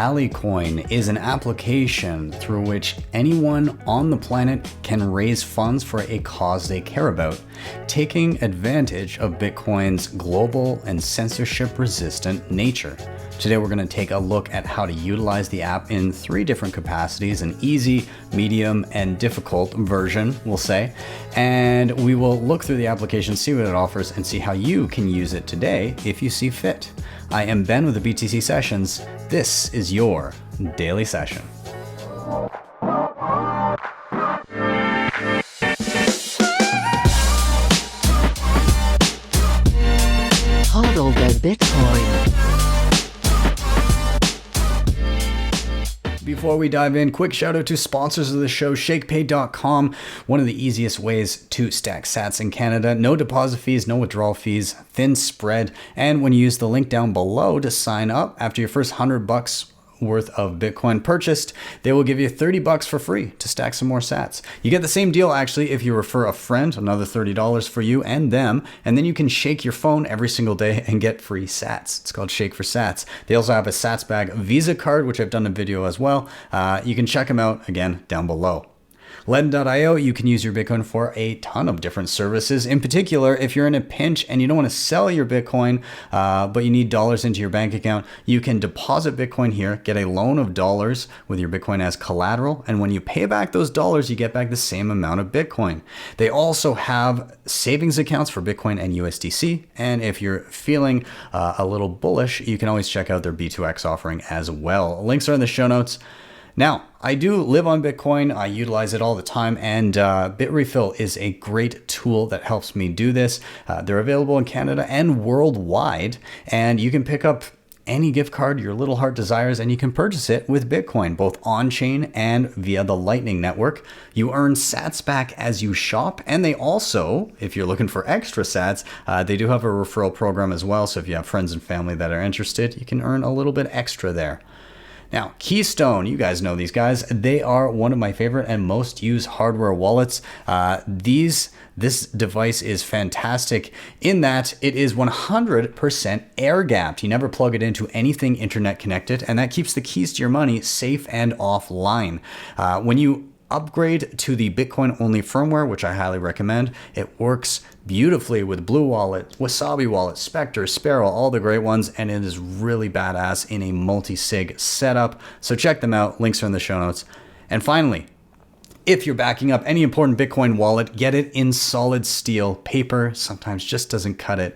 Tallycoin is an application through which anyone on the planet can raise funds for a cause they care about, taking advantage of Bitcoin's global and censorship-resistant nature. Today we're going to take a look at how to utilize the app in 3 different capacities: an easy, medium, and difficult version, we'll say. And we will look through the application, see what it offers, and see how you can use it today if you see fit. I am Ben with the BTC Sessions. This is your daily session. Hodl the Bitcoin. Before we dive in, quick shout out to sponsors of the show, Shakepay.com, one of the easiest ways to stack sats in Canada. No deposit fees, no withdrawal fees, thin spread. And when you use the link down below to sign up, after your first $100 worth of Bitcoin purchased, they will give you $30 for free to stack some more sats. You get the same deal actually if you refer a friend, another $30 for you and them, and then you can shake your phone every single day and get free sats. It's called Shake for Sats. They also have a Sats Bag Visa card, which I've done a video as well. You can check them out again down below. LEDN.io, you can use your Bitcoin for a ton of different services. In particular, if you're in a pinch and you don't want to sell your Bitcoin, but you need dollars into your bank account, you can deposit Bitcoin here, get a loan of dollars with your Bitcoin as collateral. And when you pay back those dollars, you get back the same amount of Bitcoin. They also have savings accounts for Bitcoin and USDC. And if you're feeling a little bullish, you can always check out their B2X offering as well. Links are in the show notes. Now, I do live on Bitcoin. I utilize it all the time, and Bitrefill is a great tool that helps me do this. They're available in Canada and worldwide, and you can pick up any gift card your little heart desires, and you can purchase it with Bitcoin, both on-chain and via the Lightning Network. You earn sats back as you shop, and they also, if you're looking for extra sats, they do have a referral program as well, so if you have friends and family that are interested, you can earn a little bit extra there. Now, Keystone, you guys know these guys. They are one of my favorite and most used hardware wallets. This device is fantastic in that it is 100% air gapped. You never plug it into anything internet connected, and that keeps the keys to your money safe and offline. When you upgrade to the Bitcoin only firmware, which I highly recommend, it works beautifully with Blue Wallet, Wasabi Wallet, Spectre, Sparrow, all the great ones, and it is really badass in a multi-sig setup. So check them out. Links are in the show notes. And finally, if you're backing up any important Bitcoin wallet, get it in solid steel. Paper sometimes just doesn't cut it.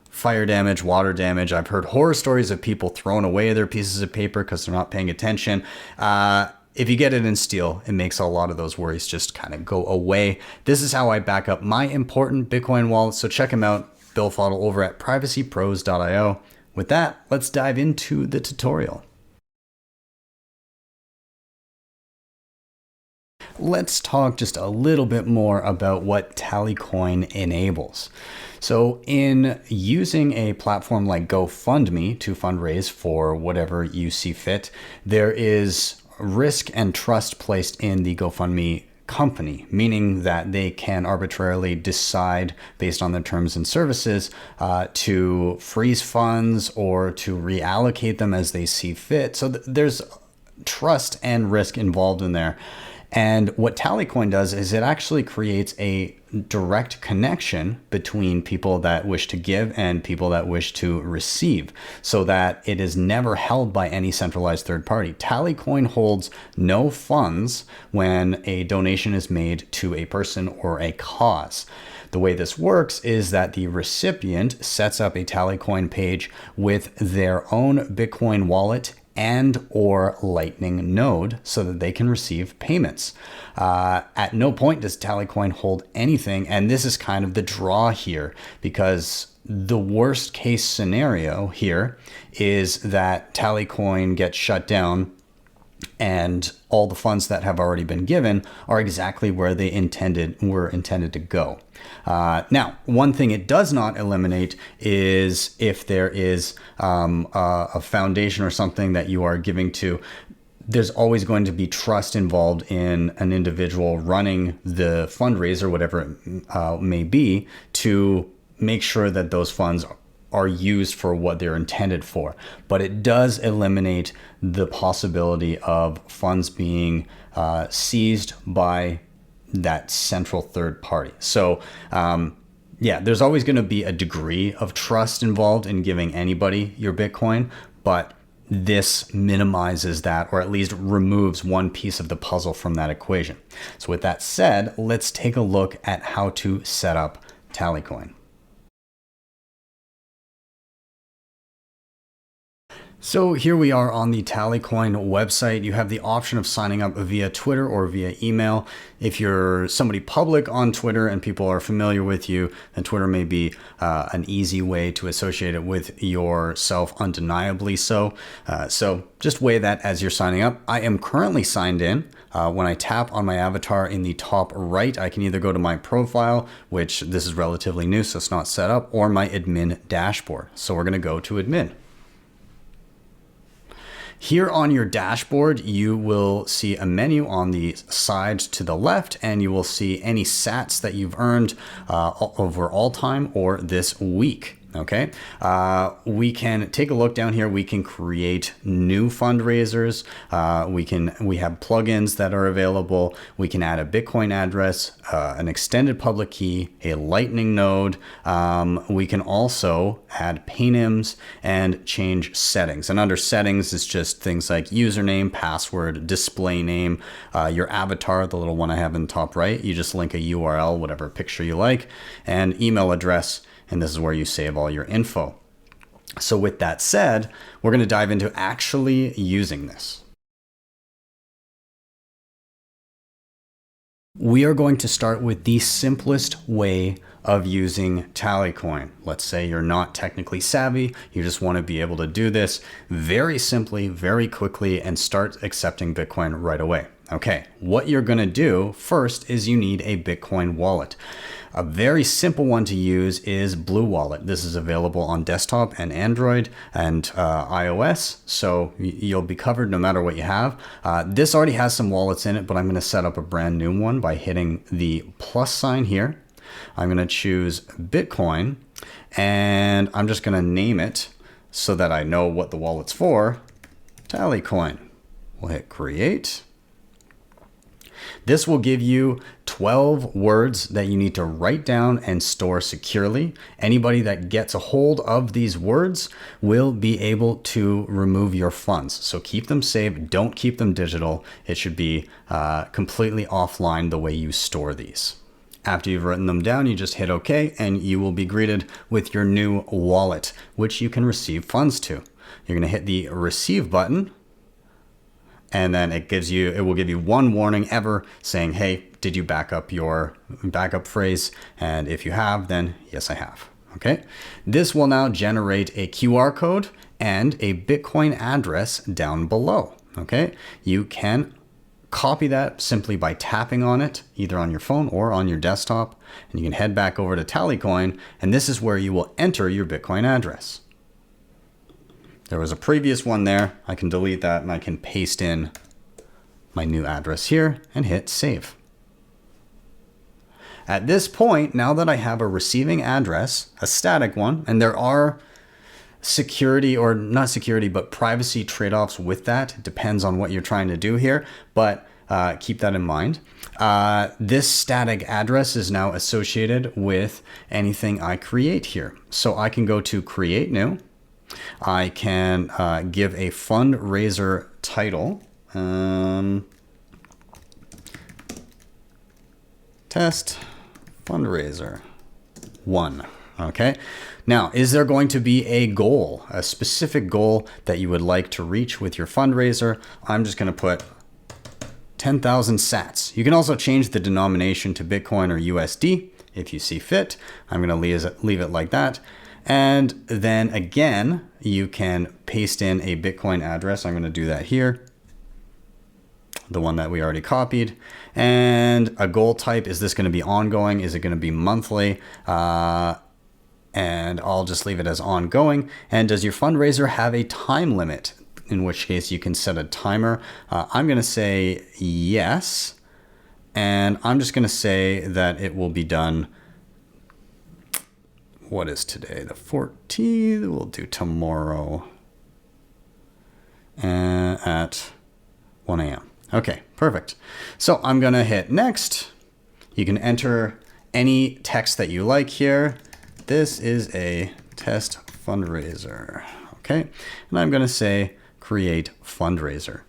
Fire damage, water damage. I've heard horror stories of people throwing away their pieces of paper because they're not paying attention. If you get it in steel, it makes a lot of those worries just kind of go away. This is how I back up my important Bitcoin wallets, so check them out, BillFodl, over at privacypros.io. With that, let's dive into the tutorial. Let's talk just a little bit more about what Tallycoin enables. So in using a platform like GoFundMe to fundraise for whatever you see fit, there is risk and trust placed in the GoFundMe company, meaning that they can arbitrarily decide based on their terms and services to freeze funds or to reallocate them as they see fit. So there's trust and risk involved in there. And what Tallycoin does is it actually creates a direct connection between people that wish to give and people that wish to receive, so that it is never held by any centralized third party. Tallycoin holds no funds when a donation is made to a person or a cause. The way this works is that the recipient sets up a Tallycoin page with their own Bitcoin wallet and or Lightning Node so that they can receive payments. At no point does Tallycoin hold anything, and this is kind of the draw here, because the worst case scenario here is that Tallycoin gets shut down and all the funds that have already been given are exactly where they were intended to go. Now, one thing it does not eliminate is if there is a foundation or something that you are giving to, there's always going to be trust involved in an individual running the fundraiser, whatever it may be, to make sure that those funds are used for what they're intended for. But it does eliminate the possibility of funds being seized by that central third party. So yeah, there's always going to be a degree of trust involved in giving anybody your Bitcoin, but this minimizes that, or at least removes one piece of the puzzle from that equation. So with that said, let's take a look at how to set up Tallycoin. So here we are on the Tallycoin website. You have the option of signing up via Twitter or via email. If you're somebody public on Twitter and people are familiar with you, then Twitter may be an easy way to associate it with yourself, undeniably so. So just weigh that as you're signing up. I am currently signed in. When I tap on my avatar in the top right, I can either go to my profile, which this is relatively new, so it's not set up, or my admin dashboard. So we're going to go to admin. Here on your dashboard, you will see a menu on the side to the left, and you will see any sats that you've earned over all time or this week. Okay, we can take a look down here. We can create new fundraisers. We have plugins that are available. We can add a Bitcoin address, an extended public key, a Lightning node. We can also add Paynyms and change settings. And under settings, it's just things like username, password, display name, your avatar, the little one I have in the top right. You just link a URL, whatever picture you like, and email address. And this is where you save all your info. So with that said, we're going to dive into actually using this. We are going to start with the simplest way of using Tallycoin. Let's say you're not technically savvy, you just want to be able to do this very simply, very quickly, and start accepting Bitcoin right away. Okay, what you're going to do first is you need a Bitcoin wallet. A very simple one to use is Blue Wallet. This is available on desktop and Android and iOS, so you'll be covered no matter what you have. This already has some wallets in it, but I'm going to set up a brand new one by hitting the plus sign here. I'm going to choose Bitcoin, and I'm just going to name it so that I know what the wallet's for, Tallycoin. We'll hit create. This will give you 12 words that you need to write down and store securely. Anybody that gets a hold of these words will be able to remove your funds. So keep them safe. Don't keep them digital. It should be completely offline the way you store these. After you've written them down, you just hit OK, and you will be greeted with your new wallet, which you can receive funds to. You're going to hit the receive button. And then it will give you one warning ever saying, hey, did you back up your backup phrase? And if you have, then yes, I have. Okay. This will now generate a QR code and a Bitcoin address down below. Okay. You can copy that simply by tapping on it, either on your phone or on your desktop. And you can head back over to Tallycoin, and this is where you will enter your Bitcoin address. There was a previous one there. I can delete that, and I can paste in my new address here and hit save. At this point, now that I have a receiving address, a static one, and there are security, or not security, but privacy trade-offs with that. It depends on what you're trying to do here, but keep that in mind. This static address is now associated with anything I create here. So I can go to create new. I can give a fundraiser title, test fundraiser 1. Okay. Now, is there going to be a goal, a specific goal that you would like to reach with your fundraiser? I'm just going to put 10,000 sats. You can also change the denomination to Bitcoin or USD if you see fit. I'm going to leave it like that. And then again, you can paste in a Bitcoin address. I'm going to do that here, the one that we already copied. And a goal type, is this going to be ongoing? Is it going to be monthly? And I'll just leave it as ongoing. And does your fundraiser have a time limit? In which case you can set a timer. I'm going to say yes. And I'm just going to say that it will be done what is today? The 14th. We'll do tomorrow at 1 a.m. Okay, perfect. So I'm going to hit next. You can enter any text that you like here. This is a test fundraiser. Okay, and I'm going to say create fundraiser.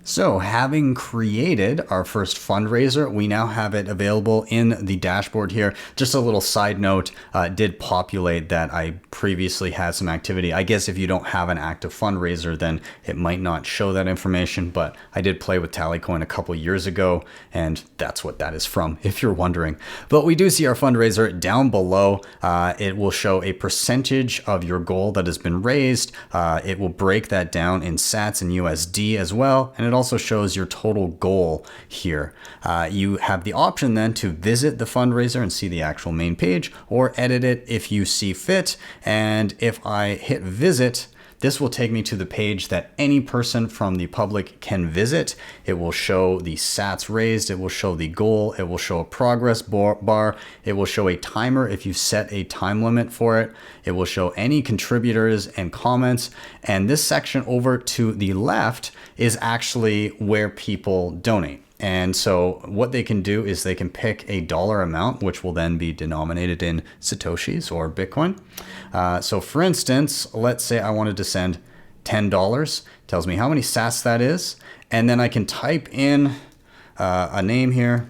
So having created our first fundraiser, we now have it available in the dashboard here. Just a little side note, did populate that I previously had some activity. I guess if you don't have an active fundraiser, then it might not show that information, but I did play with Tallycoin a couple years ago, and that's what that is from, if you're wondering. But we do see our fundraiser down below. It will show a percentage of your goal that has been raised. It will break that down in sats and USD as well, and it also shows your total goal here. You have the option then to visit the fundraiser and see the actual main page, or edit it if you see fit. And if I hit visit, this will take me to the page that any person from the public can visit. It will show the sats raised, it will show the goal, it will show a progress bar, it will show a timer if you set a time limit for it, it will show any contributors and comments, and this section over to the left is actually where people donate. And so what they can do is they can pick a dollar amount, which will then be denominated in Satoshis or Bitcoin. So for instance, let's say I wanted to send $10, tells me how many sats that is. And then I can type in a name here,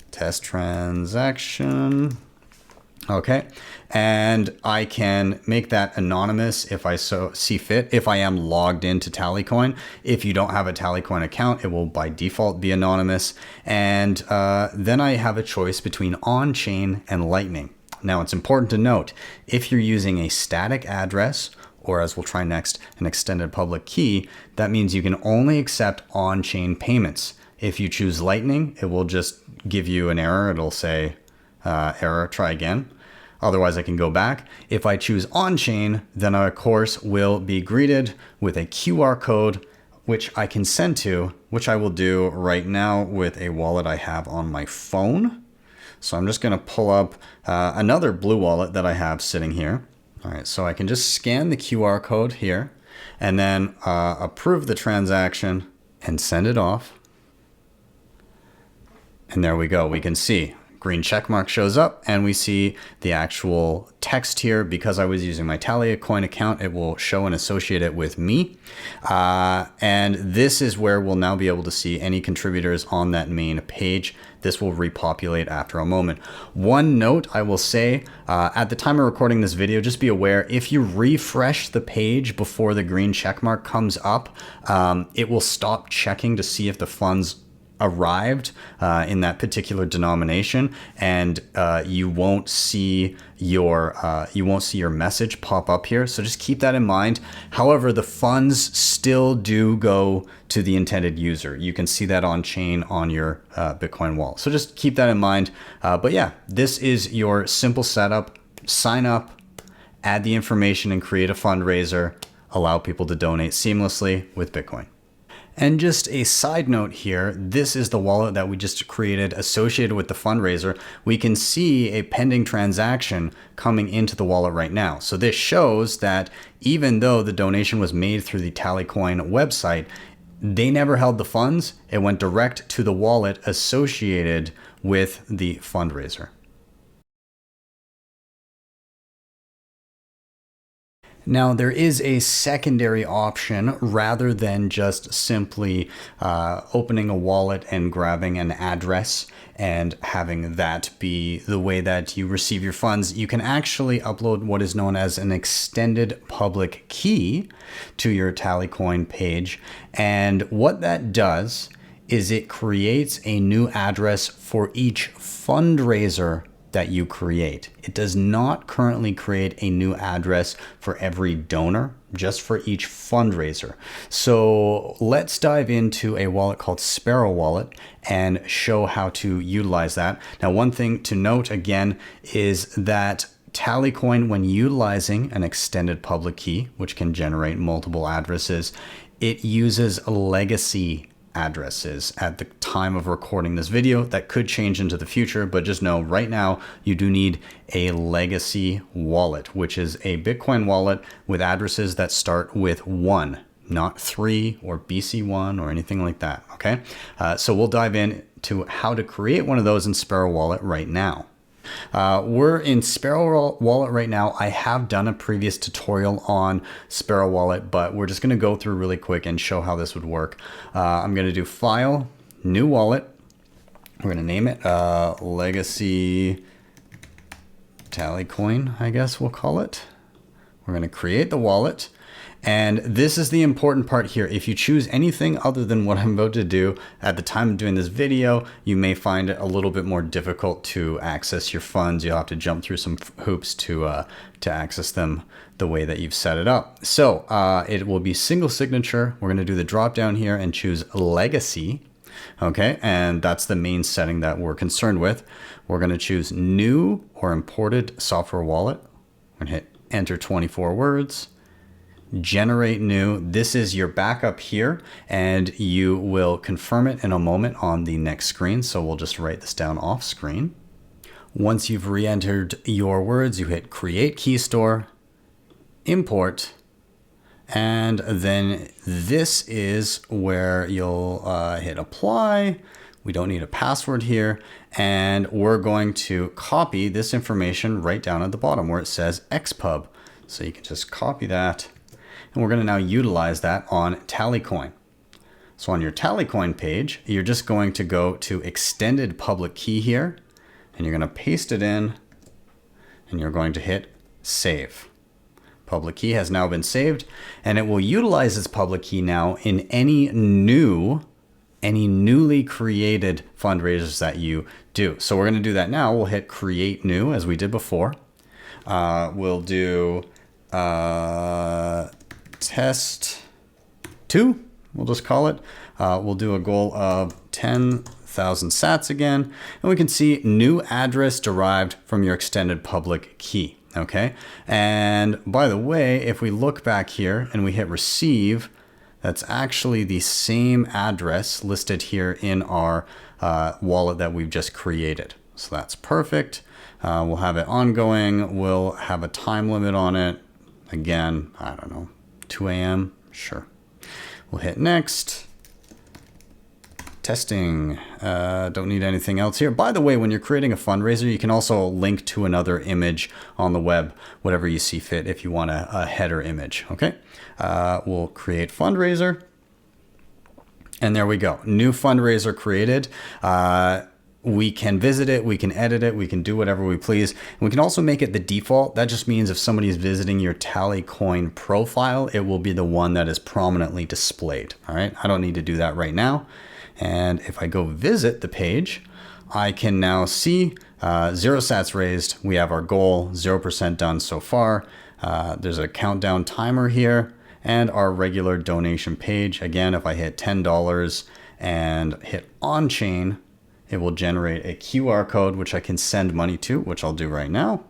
test transaction. Okay, and I can make that anonymous if I so see fit, if I am logged into Tallycoin. If you don't have a Tallycoin account, it will by default be anonymous. And then I have a choice between on-chain and Lightning. Now it's important to note, if you're using a static address, or as we'll try next, an extended public key, that means you can only accept on-chain payments. If you choose Lightning, it will just give you an error. It'll say, error, try again. Otherwise, I can go back. If I choose on-chain, then I, of course, will be greeted with a QR code, which I can send to, which I will do right now with a wallet I have on my phone. So I'm just going to pull up another blue wallet that I have sitting here. All right, so I can just scan the QR code here and then approve the transaction and send it off. And there we go. We can see green check mark shows up and we see the actual text here. Because I was using my Tallycoin account, it will show and associate it with me. And this is where we'll now be able to see any contributors on that main page. This will repopulate after a moment. One note I will say, at the time of recording this video, just be aware, if you refresh the page before the green check mark comes up, it will stop checking to see if the funds arrived in that particular denomination, and you won't see your message pop up here. So just keep that in mind. However, the funds still do go to the intended user. You can see that on chain on your Bitcoin wallet. So just keep that in mind. But yeah, this is your simple setup. Sign up, add the information, and create a fundraiser. Allow people to donate seamlessly with Bitcoin. And just a side note here, this is the wallet that we just created associated with the fundraiser. We can see a pending transaction coming into the wallet right now. So this shows that even though the donation was made through the Tallycoin website, they never held the funds. It went direct to the wallet associated with the fundraiser. Now, there is a secondary option rather than just simply opening a wallet and grabbing an address and having that be the way that you receive your funds. You can actually upload what is known as an extended public key to your Tallycoin page. And what that does is it creates a new address for each fundraiser that you create. It does not currently create a new address for every donor, just for each fundraiser. So let's dive into a wallet called Sparrow Wallet and show how to utilize that. Now, one thing to note again is that Tallycoin, when utilizing an extended public key, which can generate multiple addresses, it uses legacy address is at the time of recording this video. That could change into the future, but just know right now you do need a legacy wallet, which is a Bitcoin wallet with addresses that start with 1, not 3 or BC1 or anything like that. Okay, so we'll dive into how to create one of those in Sparrow Wallet right now. We're in Sparrow Wallet right now. I have done a previous tutorial on Sparrow Wallet, but we're just going to go through really quick and show how this would work. I'm going to do File, New Wallet. We're going to name it Legacy Tallycoin, I guess we'll call it. We're going to create the wallet. And this is the important part here. If you choose anything other than what I'm about to do at the time of doing this video, you may find it a little bit more difficult to access your funds. You'll have to jump through some hoops to access them the way that you've set it up. So it will be single signature. We're going to do the drop down here and choose legacy. Okay, and that's the main setting that we're concerned with. We're going to choose new or imported software wallet. We're going to hit enter 24 words. Generate new. This is your backup here, and you will confirm it in a moment on the next screen. So we'll just write this down off screen. Once you've re-entered your words, you hit create key store, import, and then this is where you'll hit apply. We don't need a password here, and we're going to copy this information right down at the bottom where it says xpub. So you can just copy that. And we're going to now utilize that on Tallycoin. So on your Tallycoin page, you're just going to go to extended public key here, and you're going to paste it in, and you're going to hit save. Public key has now been saved, and it will utilize its public key now in any newly created fundraisers that you do. So we're going to do that now. We'll hit create new as we did before. We'll do test 2, we'll just call it. We'll do a goal of 10,000 sats again, and we can see new address derived from your extended public key. Okay, and by the way, if we look back here and we hit receive, that's actually the same address listed here in our wallet that we've just created. So that's perfect. We'll have it ongoing. We'll have a time limit on it. Again, I don't know, 2 a.m. Sure. We'll hit next. Testing. Don't need anything else here. By the way, when you're creating a fundraiser, you can also link to another image on the web, whatever you see fit if you want a header image. Okay. We'll create fundraiser. And there we go. New fundraiser created. We can visit it, we can edit it, we can do whatever we please. And we can also make it the default. That just means if somebody is visiting your Tallycoin profile, it will be the one that is prominently displayed. All right, I don't need to do that right now. And if I go visit the page, I can now see 0 sats raised. We have our goal, 0% done so far. There's a countdown timer here and our regular donation page. Again, if I hit $10 and hit on chain, it will generate a QR code, which I can send money to, which I'll do right now.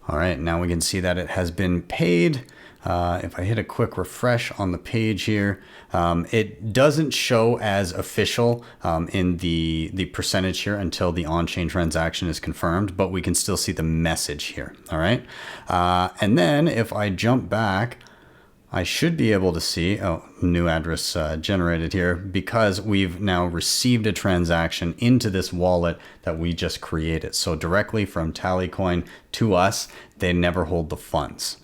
All right, now we can see that it has been paid. If I hit a quick refresh on the page here, it doesn't show as official in the percentage here until the on-chain transaction is confirmed, but we can still see the message here. All right. And then if I jump back, I should be able to see, new address generated here, because we've now received a transaction into this wallet that we just created. So directly from Tallycoin to us, they never hold the funds.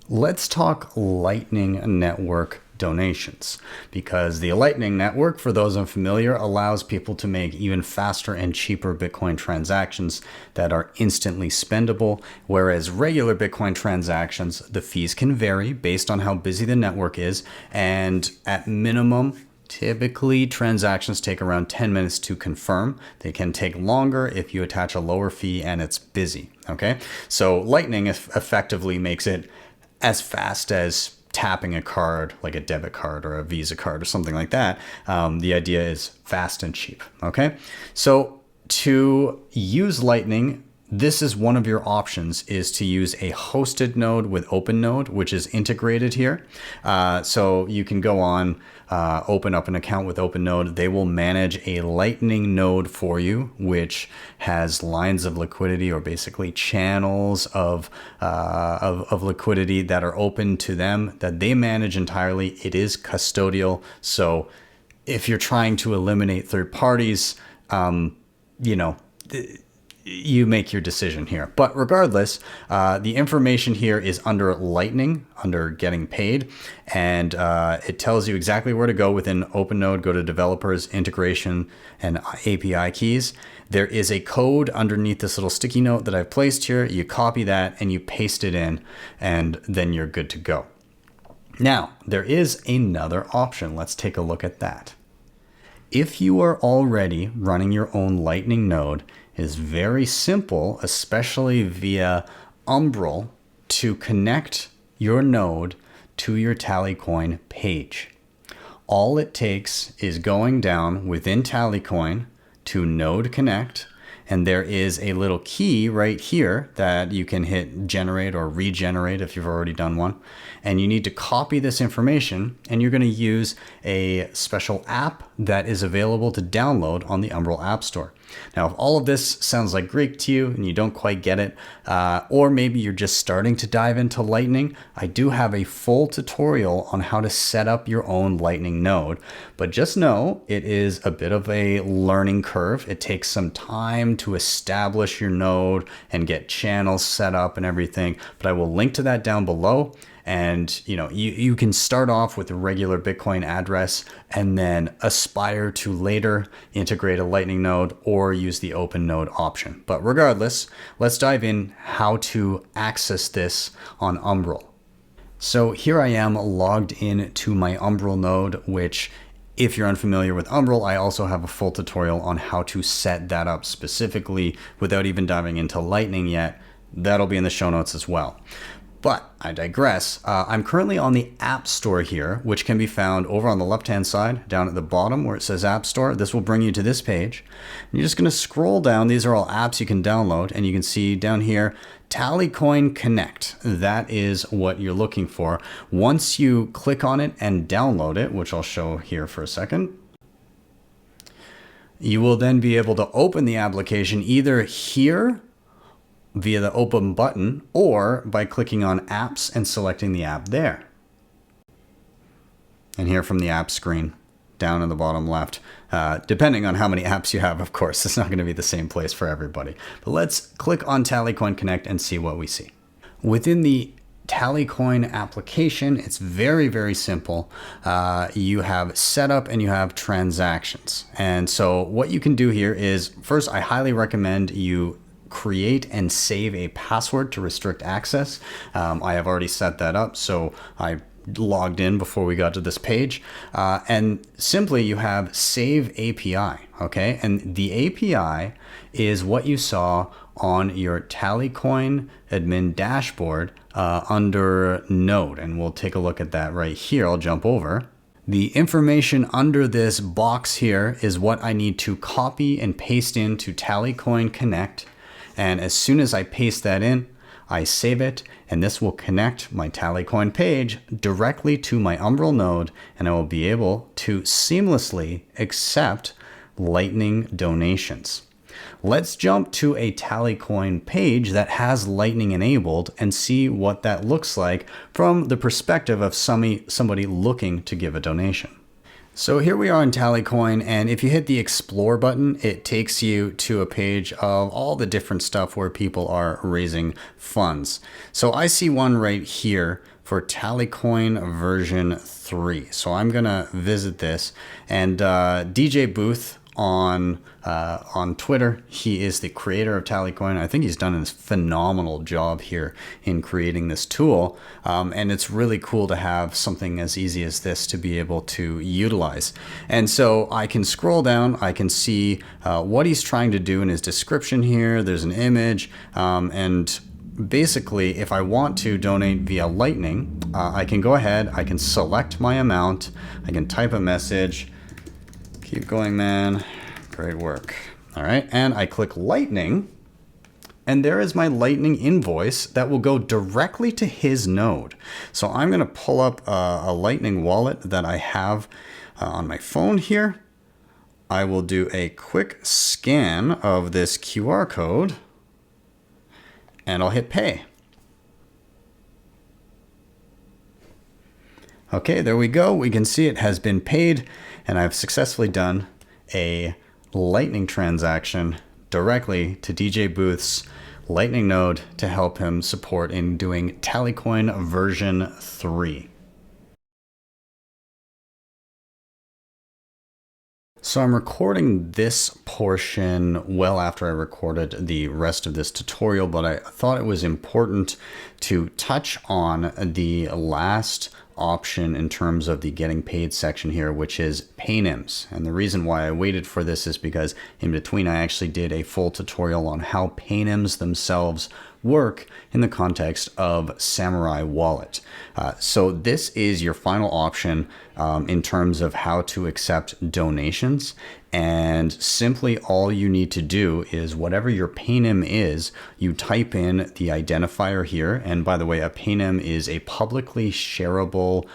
Let's talk Lightning Network donations, because the Lightning Network, for those unfamiliar, allows people to make even faster and cheaper Bitcoin transactions that are instantly spendable, whereas regular Bitcoin transactions, the fees can vary based on how busy the network is, and at minimum, typically transactions take around 10 minutes to confirm. They can take longer if you attach a lower fee and it's busy. Okay, so Lightning effectively makes it as fast as tapping a card, like a debit card or a Visa card or something like that. The idea is fast and cheap. Okay, so to use Lightning, this is one of your options, is to use a hosted node with OpenNode, which is integrated here. So you can go on, open up an account with OpenNode. They will manage a Lightning node for you, which has lines of liquidity, or basically channels of liquidity that are open to them, that they manage entirely. It is custodial. So if you're trying to eliminate third parties, you make your decision here. But regardless, the information here is under Lightning, under getting paid, and it tells you exactly where to go within OpenNode. Go to developers, integration, and API keys. There is a code underneath this little sticky note that I've placed here. You copy that and you paste it in, and then you're good to go. Now, there is another option. Let's take a look at that. If you are already running your own Lightning node, it is very simple, especially via Umbrel, to connect your node to your Tallycoin page. All it takes is going down within Tallycoin to Node Connect, and there is a little key right here that you can hit generate or regenerate if you've already done one. And you need to copy this information, and you're going to use a special app that is available to download on the Umbrel App Store. Now, if all of this sounds like Greek to you and you don't quite get it, or maybe you're just starting to dive into Lightning, I do have a full tutorial on how to set up your own Lightning node. But just know it is a bit of a learning curve. It takes some time to establish your node and get channels set up and everything. But I will link to that down below. And you can start off with a regular Bitcoin address and then aspire to later integrate a Lightning node or use the OpenNode option. But regardless, let's dive in how to access this on Umbrel. So here I am logged in to my Umbrel node, which, if you're unfamiliar with Umbrel, I also have a full tutorial on how to set that up specifically without even diving into Lightning yet. That'll be in the show notes as well. But I digress. I'm currently on the App Store here, which can be found over on the left-hand side, down at the bottom where it says App Store. This will bring you to this page. And you're just going to scroll down. These are all apps you can download, and you can see down here, Tallycoin Connect. That is what you're looking for. Once you click on it and download it, which I'll show here for a second, you will then be able to open the application either here via the open button or by clicking on apps and selecting the app there. And here from the app screen, down in the bottom left, depending on how many apps you have, of course, it's not going to be the same place for everybody. But let's click on Tallycoin Connect and see what we see. Within the Tallycoin application, it's very, very simple. You have setup and you have transactions. And so what you can do here is, first, I highly recommend you create and save a password to restrict access. I have already set that up, so I logged in before we got to this page. And simply you have save API, okay? And the API is what you saw on your Tallycoin admin dashboard under Node, and we'll take a look at that right here. I'll jump over. The information under this box here is what I need to copy and paste into Tallycoin Connect. And as soon as I paste that in, I save it, and this will connect my Tallycoin page directly to my Umbrel node, and I will be able to seamlessly accept Lightning donations. Let's jump to a Tallycoin page that has Lightning enabled and see what that looks like from the perspective of somebody looking to give a donation. So here we are on Tallycoin, and if you hit the Explore button, it takes you to a page of all the different stuff where people are raising funds. So I see one right here for Tallycoin version 3. So I'm gonna visit this, and DJ Booth on Twitter, he is the creator of Tallycoin. I think he's done a phenomenal job here in creating this tool, and it's really cool to have something as easy as this to be able to utilize. And so I can scroll down, I can see what he's trying to do in his description here. There's an image, and basically, if I want to donate via Lightning, I can go ahead, I can select my amount, I can type a message. Keep going, man. Great work. All right, and I click Lightning, And there is my Lightning invoice that will go directly to his node. So I'm going to pull up a Lightning wallet that I have on my phone here. I will do a quick scan of this QR code and I'll hit pay. Okay, there we go. We can see it has been paid and I've successfully done a Lightning transaction directly to DJ Booth's Lightning node to help him support in doing Tallycoin version 3. So I'm recording this portion well after I recorded the rest of this tutorial, but I thought it was important to touch on the last option in terms of the getting paid section here, which is Paynyms. And the reason why I waited for this is because in between I actually did a full tutorial on how Paynyms themselves work in the context of Samurai Wallet. So this is your final option in terms of how to accept donations. And simply all you need to do is whatever your Paynym is, you type in the identifier here. And by the way, a Paynym is a publicly shareable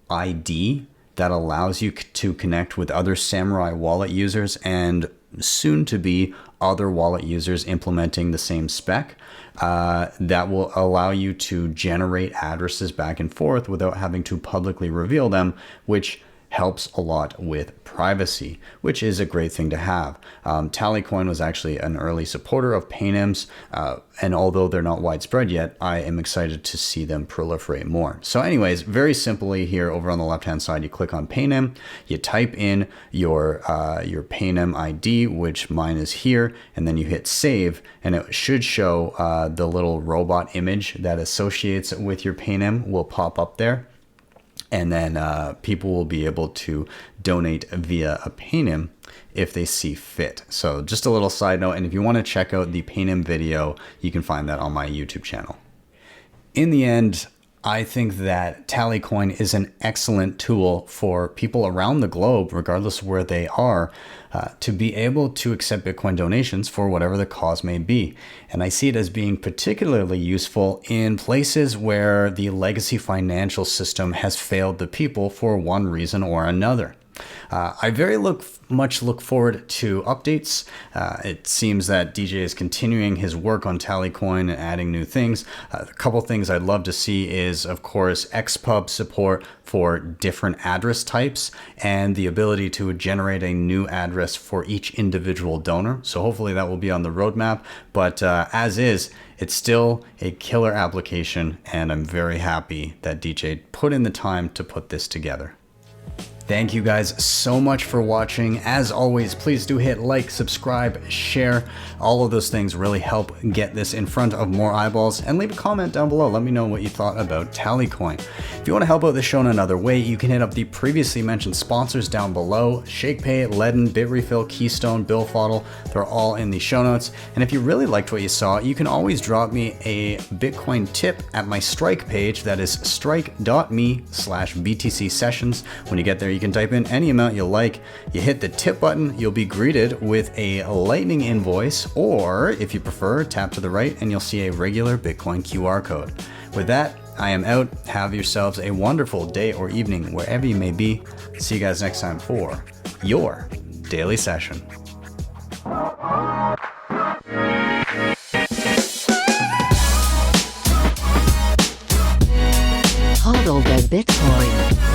ID that allows you to connect with other Samurai Wallet users and soon to be other wallet users implementing the same spec that will allow you to generate addresses back and forth without having to publicly reveal them, which helps a lot with privacy, which is a great thing to have. Tallycoin was actually an early supporter of Paynyms, and although they're not widespread yet, I am excited to see them proliferate more. So anyways, very simply here over on the left-hand side, you click on Paynym, you type in your Paynym ID, which mine is here, and then you hit save, and it should show the little robot image that associates with your Paynym will pop up there. And then people will be able to donate via a Paynym if they see fit. So just a little side note, and if you want to check out the Paynym video, you can find that on my YouTube channel. In the end, I think that Tallycoin is an excellent tool for people around the globe, regardless of where they are, to be able to accept Bitcoin donations for whatever the cause may be. And I see it as being particularly useful in places where the legacy financial system has failed the people for one reason or another. I very much look forward to updates. It seems that DJ is continuing his work on Tallycoin and adding new things. A couple things I'd love to see is, of course, XPub support for different address types and the ability to generate a new address for each individual donor. So hopefully that will be on the roadmap. But as is, it's still a killer application, and I'm very happy that DJ put in the time to put this together. Thank you guys so much for watching. As always, please do hit like, subscribe, share. All of those things really help get this in front of more eyeballs, and leave a comment down below. Let me know what you thought about Tallycoin. If you want to help out the show in another way, you can hit up the previously mentioned sponsors down below: Shakepay, LEDN, Bitrefill, Keystone, BillFodl. They're all in the show notes. And if you really liked what you saw, you can always drop me a Bitcoin tip at my Strike page. That is strike.me/BTC sessions. When you get there, you can type in any amount you like. You hit the tip button, you'll be greeted with a Lightning invoice, or if you prefer, tap to the right and you'll see a regular Bitcoin QR code. With that, I am out. Have yourselves a wonderful day or evening wherever you may be. See you guys next time for your daily session. Hodl the Bitcoin.